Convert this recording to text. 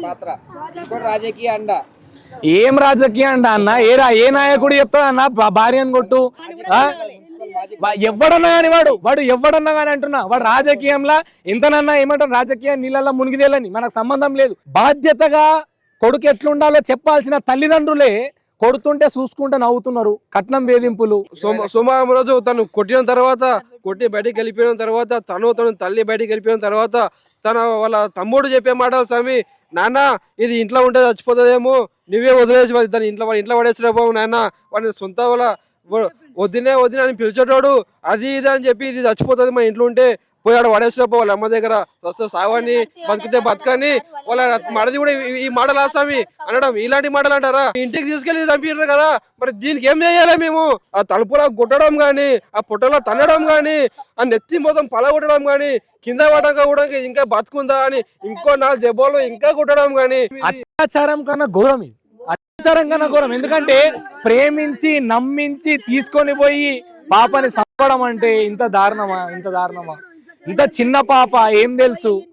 పాత్ర రాజకీయ అండ. ఏం రాజకీయ అండ అన్న? ఏ నాయకుడు చెప్తాడు అన్న భార్యను కొట్టు? ఎవడన్నా కానీ వాడు ఎవడన్నా కానీ అంటున్నా, వాడు రాజకీయంలో ఎంతనన్నా ఏమంటారు, రాజకీయ నీళ్ళల్లో మునిగిదేలని మనకు సంబంధం లేదు. బాధ్యతగా కొడుకు ఎట్లుండాలో చెప్పాల్సిన తల్లిదండ్రులే కొడుతుంటే చూసుకుంటే నవ్వుతున్నారు. కట్నం వేధింపులు. సోమవారం రోజు తను కొట్టిన తర్వాత, కొట్టి బయటికి వెళ్ళిపోయిన తర్వాత, తను తల్లి బయటికి వెళ్ళిపోయిన తర్వాత వాళ్ళ తమ్ముడు చెప్పే మాట, స్వామి నాన్న ఇది ఇంట్లో ఉంటే చచ్చిపోతుందేమో, నువ్వే వదిలేసి దాన్ని ఇంట్లో పడేసిపోవు నాన్న, వాడిని సొంత వాళ్ళ వదినే అని పిలిచేటోడు, అది ఇది అని చెప్పి ఇది చచ్చిపోతుంది మన ఇంట్లో ఉంటే, పోయాడు పడేసిపో వాళ్ళ అమ్మ దగ్గర, వస్తే సావని బతికితే బతకని వాళ్ళ మడది కూడా ఈ మాటలు స్వామి అనడం. ఇలాంటి మాటలు అంటారా? ఇంటికి తీసుకెళ్లి చంపినారు కదా, మరి దీనికి ఏం చేయాలి మేము? ఆ తలుపులో కొట్టడం గాని, ఆ పొట్టలో తన్నడం గాని, ఆ నెత్తి మొత్తం పలగొట్టడం గాని, కింద పడక కూడా ఇంకా బతుకుందా అని ఇంకో 4 దెబ్బలు ఇంకా కొట్టడం గాని, అత్యాచారం కన్నా ఘోరం ఇది. అత్యాచారం కన్నా ఘోరం. ఎందుకంటే ప్రేమించి నమ్మించి తీసుకొని పోయి పాపని చంపడం అంటే ఇంత దారుణమా? ఇంత చిన్న పాప ఏం తెలుసు?